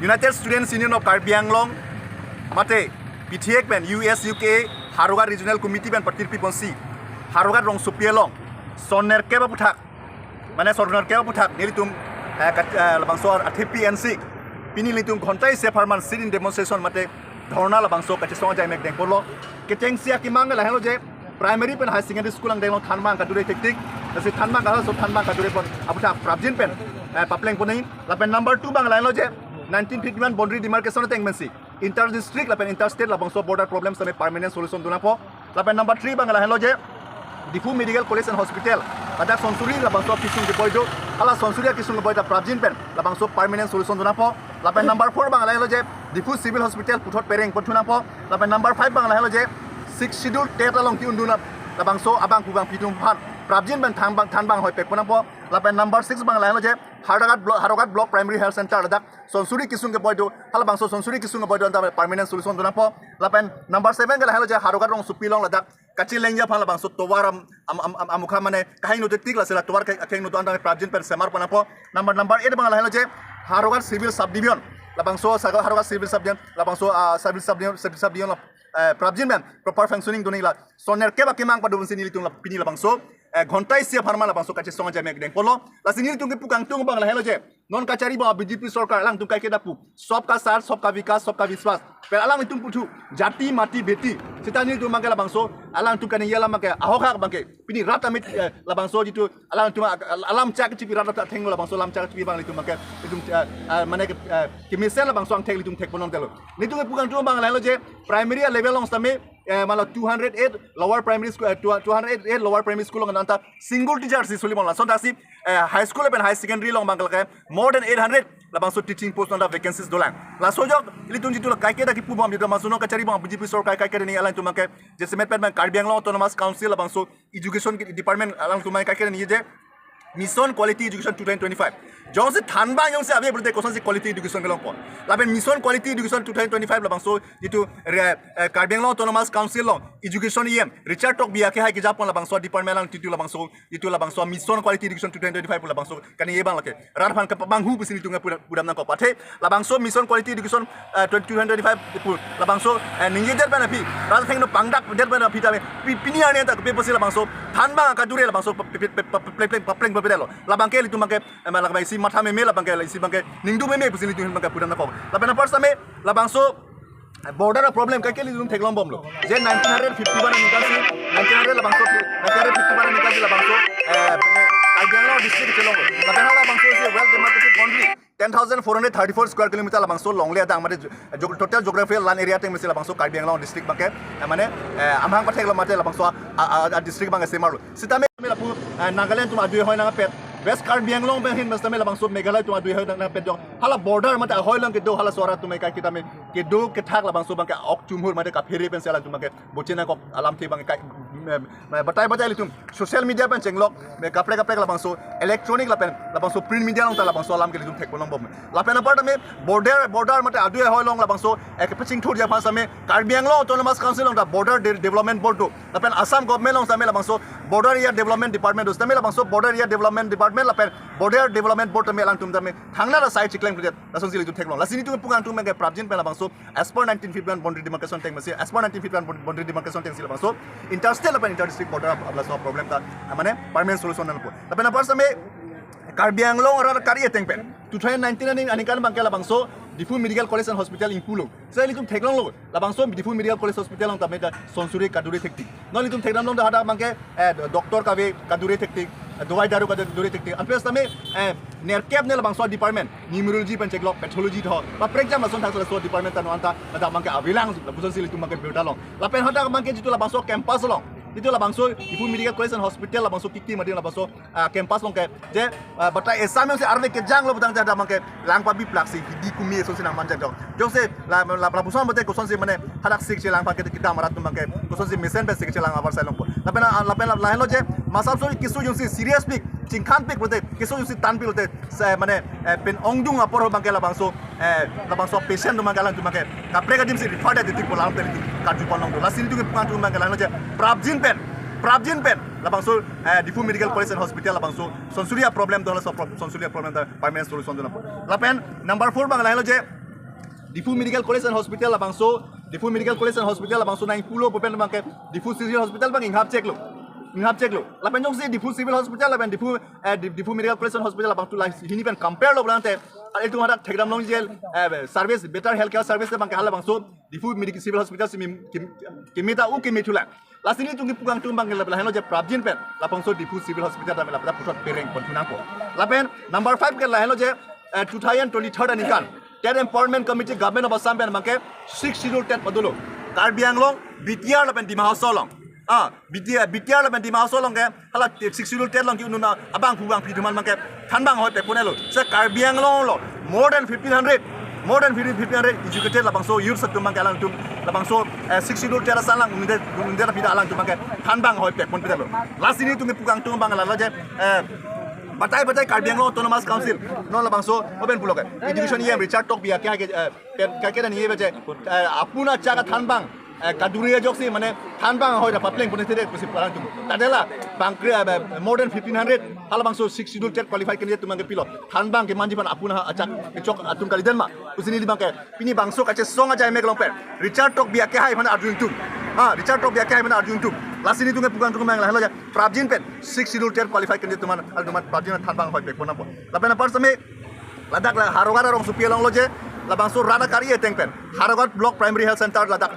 United Students Union of Karbi Anglong mate PTX ben USUKA Howraghat Regional Committee ben patirpi ponsi Howraghat Rongsopi long sonner keba puthak mane sonner keba puthak nilitum Bangso athengno NC pini litum Ghonta apharman sit in demonstration mate dhorna Bangso kachesong jaimek dengpon lo keteng sia akemang la helo je primary pen high secondary school ang denglong thanbang kadure tektik nasi thanbang ka so thanbang kadure pon aputa prabjin pen papleng ponin lapen number 2 bang la helo je 1951 boundary demarcation tengmensi inter district lapen interstate Bangso border problems tame permanent solution duna po lapen number 3 bang la helo je Difu Medical College and Hospital ada sonsuri Bangso kisung dipoido ala sonsuri kisung dipoida prabjin pen Bangso permanent solution duna po lapen number 4 bang la helo je Difu Civil Hospital puthot pereng pothuna po lapen number 5 bang la helo je 6 schedule date along ti unduna Bangso abang kubang pitung han prabjin ben thanbang hoi pekpona po lapen number 6 bang la helo je Howraghat Block Primary Health Center ada sonsuri kisung ke boido hala Bangso sonsuri kisung ke boido anta permanent solution duna po lapen number 7 ga la helo je Howraghat Rongsopi long ladak kacil lengya phala Bangso towar amukha mane kahin no tik la sela towar athengno to anta prabjin per semar pana po number 8 bang la helo je Howraghat Civil Subdivision Bangso Howraghat Civil Subdivision Bangso Civil Subdivision prabjin men proper functioning doni la soner keba kemang padu sini litung la pini la Bangso Ghonta apharman la Bangso kachesong jaimek dengpon lo la sini litung pukang tung bang la helo je non kachari ba BJP sarkar lang tung kai ke dapu सबका साथ सबका विकास सबका विश्वास per alang itung putu jati mati beti sitani tu mangke la Bangso alang tu kan yala mangke ahokak bangke pini rata mit la Bangso jitu alang tu alam cak cipi rata athengno la Bangso alam cak cipi bang litung mangke itung mane ke misal la Bangso ang thek litung thek ponon telo nitung pukang tu bang la lo je primary level long stame mala 208 lower primary school 208 lower primary school long anta single teacher si sulimon la sonda si high school and high secondary long bangkal ke more than 800 la Bangso teaching post on the vacancies dolang la sojok litung jitu la kaike da ki pubam jitu masuno kachari bang BJP sarkar kaike ni alang tu mangke jesemet pen Karbi Anglong autonomous council la Bangso education department alang tu mangke kaike ni je mission quality education 2025 jong se thanbang yong se abe burde kosan se quality education belong po laben mission quality education 2025 la Bangso jitu Karbi Anglong autonomous council long education yem richard tok biya ke ha ki japon la Bangso department lang titu la Bangso mission quality education 2025 la Bangso kan ye bang lake ran phan ka bang hu bisini tunga pudam na ko pathe la Bangso mission quality education 2025 la Bangso ninge der bana pi ran theng no pangdak der bana pi ta pini ane ta pe posi la Bangso thanbang ka dure la Bangso pleng bedelo la bangke litu mangke malak bai si matha me la bangke la si bangke ningdu me bisini tu bangke pudam na ko la bana first me la Bangso border problem ka keli dum theklom bomlo je 1951 nikasi 1900 la Bangso 1951 nikasi la Bangso Anglong district chelong la bana la Bangso is a well demarcated boundary 10,434 square kilometer la Bangso longle ada amade total geographical land area teng mesila Bangso Karbi Anglong district bangke mane amhang pathek la mate la Bangso district bangke semarlo sitame la pu Nagaland tu adu hoi na pet West Karbi Anglong ben hin mastame la Bangso Meghalaya tu adu hoi na pet dong hala border mate hoi lang ke do hala sora tu me ka kitame ke do ke thak la Bangso bangke ok chumhur mate ka pheri pen sela tu bangke bochena ko alam the bangke batai litum social media pen chenglok me kapre la Bangso electronic la Bangso print media long ta la Bangso alam ke litum thek polong bom la pen apart me border mate adu hoi long la Bangso ek paching thur ja phasa me Karbi Anglong autonomous council long ta border development board do la pen Assam government long ta me la Bangso border area development department do ta me la Bangso border area development department la pen border development board ta me lang tum ta me thangna la site chikleng project la song litum thek long la sini tu pungang tu me ke prabjin pe la Bangso as per 1951 boundary demarcation teng masi as per 1951 boundary demarcation teng sila Bangso interstate la pen inter-district border abla so problem ta mane permanent solution na po la pen apart me Karbi Anglong rar kari teng pen 2019 ani kan bangke la Bangso Difu Medical College and Hospital in Pulo sai litum theklong lo la Bangso Difu Medical College Hospital long tameta sonsuri kadure thekti no litum thekram long da hada bangke doctor ka ve kadure thekti dawai daru kadure thekti apes tame nerkep ne la Bangso department neurology pen cheklok pathology tho ba prexam la son thak so department ta no anta da bangke abilang la buson sil litum bangke beuta long la pen hada bangke jitu la Bangso campus long itu la Bangso Difu Medical College and Hospital la Bangso kiki madi la Bangso campus long ke je bata exam se arve ke jang lo butang jada mangke lang pa bi plaksi hidi kumi so sinang manja dong jong se la buson bote ko son se mane hadak sik che lang pa ke kita marat tu mangke ko son se mission pe sik che lang abar sai long la pen la helo je masal so kisu jong se serious pick chingkhan pick bote kisu jong se tan pick bote mane pen ongdung apor ho bangke la Bangso patient tu mangke lang tu mangke kapre ka dim se referred de tik polang te ka ju ponong la sini tu ke pang tu mangke lang je prabjin pen labangso Difu Medical College and Hospital labangso sonsuria problem dola sonsuria problem da permanent solution dona lapen number 4 bang lahelo je Difu Medical College and Hospital labangso Difu Medical College and Hospital labangso nang pulo popen bangke Difu Civil Hospital bang inghap check lo lapen jong se Difu Civil Hospital lapen Difu Medical College and Hospital labang tu la hini pen compare lo blante itu ada Thegdam long jel service better healthcare service bang hala bangso Difu Medical Civil Hospital kimita u kimitula last ini tungi pugang tumbang lahelo je prabjin pen labangso Difu Civil Hospital da la putot pereng pon tunangko lapen number 5 ke lahelo je 2023 anikan Ted Empowerment Committee Government of Assam pen bangke 6 schedule tet padulo Karbi Anglong BTR lapen Dimah Solong BTR lapen Dimah Solong ke hala 6 schedule tet long ki ununa abang pugang piduman bangke thanbang hoy pe ponelo se Karbi Anglong lo more than 1500 educated labangso youth satum bangke alang tum labangso 6 schedule tet asalang unde pida alang tum bangke thanbang hoy pe pon pidalo last ini tungi pugang tum bang la je Batai Karbi Anglong Autonomous Council non labangso open puloke education yem Richard Tok biya ke dan ye beje apuna chaga thanbang kaduriya joksi mane thanbang hoy da papleng pone tere kusi parang tum tadela bangkre more than 1500 halabangso 6 schedule tet qualify ke tumang ke pilo thanbang ke manji pan apuna achak chok atum kalidan ma usini libang ke pini bangso kachesong aja emeklong per Richard Tok biya ke hai mana arjun tum Richard Tok biya ke hai mana arjun tum last ini tunge pugang mang lahelo ja prabjin pen 6 schedule tet qualify ke tuman alduman prabjin thanbang hoy pe pona po lapena par same ladak la Howraghat Rongsopi long lo je labangso rada kari eteng pen Howraghat Block Primary Health Center ladak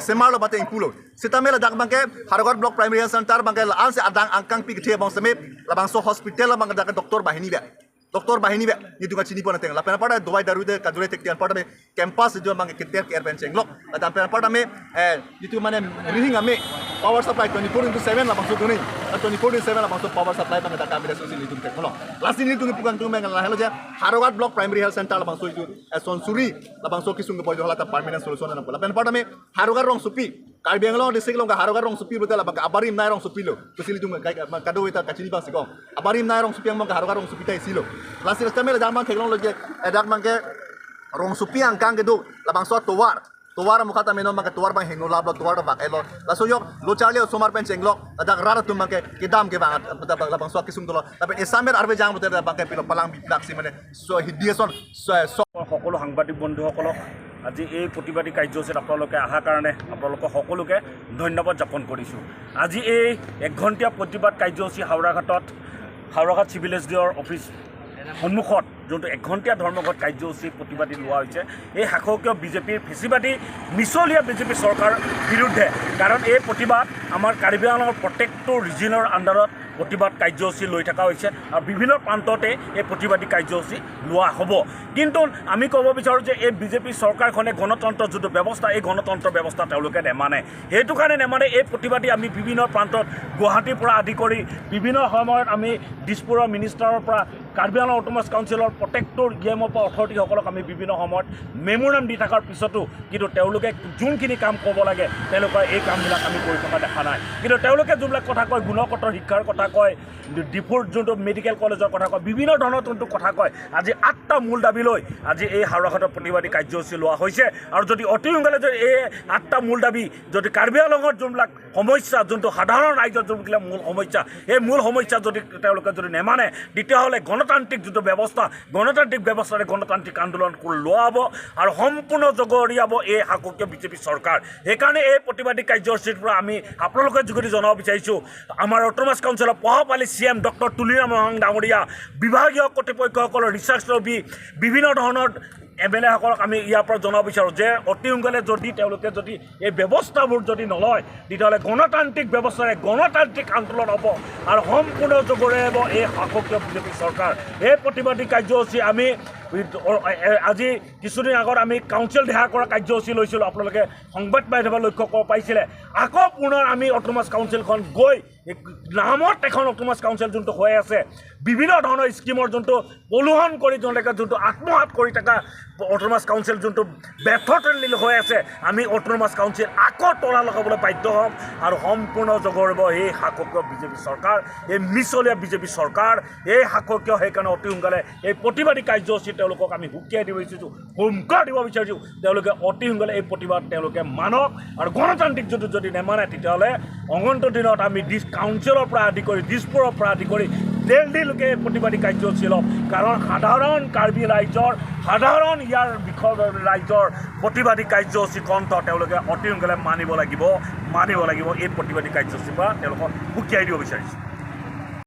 SMR lo bate ingpulo sitame ladak bangke Howraghat Block Primary Health Center bangke la anse adang angkang pi ke bang same labangso hospital la bang dak doktor bahini be ni tunga chini pona teng lapena pada dowai daru de kadure tek tian pada me campus jo bang ke ter air bench englok lapena pada me itu mane ring ame power supply 24/7 labangso doni 24/7 labangso power supply bang dak kami resource ni tung tek holo last ini tungi pugang tung mengal lahelo ja Howraghat Block Primary Health Center labangso itu sonsuri labangso kisung ke pojo halata permanent solution na lapena pada me Howraghat Rongsopi Karbi Anglong district long Howraghat Rongsopi betul labang abarim nai Rongsopi lo kusili tung kado eta kachini bang sigong abarim nai Rongsopi ang bang Howraghat Rongsopi tai silo last time la jamang kheglong loje edak mangke Rongsopi angkang gedu labangso towar mukhata menom mangke towar bang hengno lablo towar da bakelo laso yok lo charle somar pen chenglok adak rara tum mangke kidam ke bang labangso kisum tolo tapi esamer arbe jang bote bangke pilo palang biplak si mane so hidieson so সকলো সাংবাদিক বন্ধুসকলক আজি এই প্ৰতিবাদী কাৰ্যসূচীত আপোনালোকে অহাৰ কাৰণে আপোনালোকক সকলোকে ধন্যবাদ জ্ঞাপন কৰিছোঁ আজি এই 1 ঘণ্টীয়া প্ৰতিবাদ কাৰ্যসূচী Howraghat Civil SDOৰ অফিচ সন্মুখত যোনটো 1 ঘণ্টীয়া ধৰ্মঘট কাৰ্যসূচী প্ৰতিবাদী লোৱা হৈছে এই শাসকীয় বিজেপিৰ ফেচিবাদী মিছলীয়া বিজেপি চৰকাৰৰ বিৰুদ্ধে কাৰণ এই প্ৰতিবাদ আমাৰ কাৰ্বি আংলঙৰ প্ৰত্যেকটো ৰিজনৰ আণ্ডাৰত প্ৰতিবাদ কাৰ্যসূচী লৈ থকা হৈছে আৰু বিভিন্ন প্ৰান্ততে এই প্ৰতিবাদী কাৰ্যসূচী লোৱা হ'ব কিন্তু আমি ক'ব বিচাৰোঁ যে এই বিজেপি চৰকাৰখনে গণতন্ত্ৰ যোনটো ব্যৱস্থা এই গণতন্ত্ৰ ব্যৱস্থা তেওঁলোকে নেমানে সেইটো কাৰণে নেমানে এই প্ৰতিবাদী আমি বিভিন্ন প্ৰান্তত গুৱাহাটীৰ পৰা আদি কৰি বিভিন্ন সময়ত আমি দিছপুৰৰ মিনিষ্টাৰৰ পৰা কাৰ্বি আংলং অটোনমাছ কাউন্সিলৰ প্ৰত্যেকটো ইএমৰ পৰা অথৰিটিসকলক আমি বিভিন্ন সময়ত মেমোৰাম দি থকাৰ পিছতো কিন্তু তেওঁলোকে যোনখিনি কাম ক'ব লাগে তেওঁলোকৰ এই কামবিলাক আমি কৰি থকা দেখা নাই কিন্তু তেওঁলোকে যোনবিলাক কথা কয় গুণগত শিক্ষাৰ কথা কয় ডিফুৰ যোনটো মেডিকেল কলেজৰ কথা কয় বিভিন্ন ধৰণৰ যোনটো কথা কয় আজি 8টা মূল দাবী লৈ আজি এই হাওৰাঘাটৰ প্ৰতিবাদী কাৰ্যসূচী লোৱা হৈছে আৰু যদি অতি সোনকালে যদি এই 8টা মূল দাবী যদি কাৰ্বি আংলঙৰ যোনবিলাক সমস্যা যোনটো সাধাৰণ ৰাইজৰ যোনবিলাক মূল সমস্যা এই মূল সমস্যা যদি তেওঁলোকে যদি নেমানে তেতিয়াহ'লে গণতান্ত্ৰিক যোনটো ব্যৱস্থা গণতান্ত্ৰিক ব্যৱস্থাৰে গণতান্ত্ৰিক আন্দোলন লোৱা হ'ব আৰু সম্পূৰ্ণ জগৰীয়াব এই শাসকীয় বিজেপি চৰকাৰ সেইকাৰণে এই প্ৰতিবাদী কাৰ্যসূচীৰ পৰা আমি আপোনালোকে যোগেদি জনাব বিচাৰিছোঁ আমাৰ অটোনমাছ কাউন্সিলৰ পঢ়াপালি CM ডক্টৰ তুলিৰাম ডাঙৰীয়া বিভাগীয় কৰ্তৃপক্ষসকলৰ ৰিচাৰ্চ ৰবি বিভিন্ন ধৰণৰ MLA সকলক আমি ইয়াৰ পৰা জনাব বিচাৰোঁ যে অতি সোনকালে যদি তেওঁলোকে যদি এই ব্যৱস্থাবোৰ যদি নলয় তেতিয়াহ'লে গণতান্ত্ৰিক ব্যৱস্থাৰে গণতান্ত্ৰিক আন্দোলন হ'ব আৰু সম্পূৰ্ণ জগৰীয়া হ'ব এই শাসকীয় বিজেপি চৰকাৰ এই প্ৰতিবাদী কাৰ্যসূচী আমি আজি কিছুদিন আগত আমি কাউন্সিল দেহা কৰা কাৰ্যসূচী লৈছিলোঁ আপোনালোকে সংবাদ মাধ্যমত লক্ষ্য কৰিব পাৰিছিলে আকৌ পুনৰ আমি অটোনমাছ কাউন্সিলখন গৈ নামত এখন অটোনমাছ কাউন্সিল যোনটো হৈ আছে বিভিন্ন ধৰণৰ স্কিমৰ যোনটো পলুহন কৰি তেওঁলোকে যোনটো আত্মহাত কৰি থকা অট'নমাছ কাউন্সিল যোনটো ব্যৰ্থতালীল হৈ আছে আমি অট'নমাছ কাউন্সিল আকৌ তলা লগাবলৈ বাধ্য হ'ম আৰু সম্পূৰ্ণ জগৰিব এই শাসকীয় বিজেপি চৰকাৰ এই মিছলীয়া বিজেপি চৰকাৰ এই শাসকীয় সেইকাৰণে অতি সোনকালে এই প্ৰতিবাদী কাৰ্যসূচী তেওঁলোকক আমি সুকীয়াই দিব বিচাৰিছোঁ হুমকাৰ দিব বিচাৰিছোঁ তেওঁলোকে অতি সোনকালে এই প্ৰতিবাদ তেওঁলোকে মানক আৰু গণতান্ত্ৰিক যদি নেমানে তেতিয়াহ'লে অনন্ত দিনত আমি কাউন্সিলৰ পৰা আদি কৰি দিছপুৰৰ পৰা আদি কৰি দিল্লীলৈকে প্ৰতিবাদী কাৰ্যসূচী ল'ম কাৰণ সাধাৰণ কাৰ্বি ৰাইজৰ সাধাৰণ ইয়াৰ বিষয় ৰাইজৰ প্ৰতিবাদী কাৰ্যসূচী কণ্ঠ তেওঁলোকে অতি সোনকালে মানিব লাগিব এই প্ৰতিবাদী কাৰ্যসূচীৰ পৰা তেওঁলোকক সুকীয়াই দিব বিচাৰিছোঁ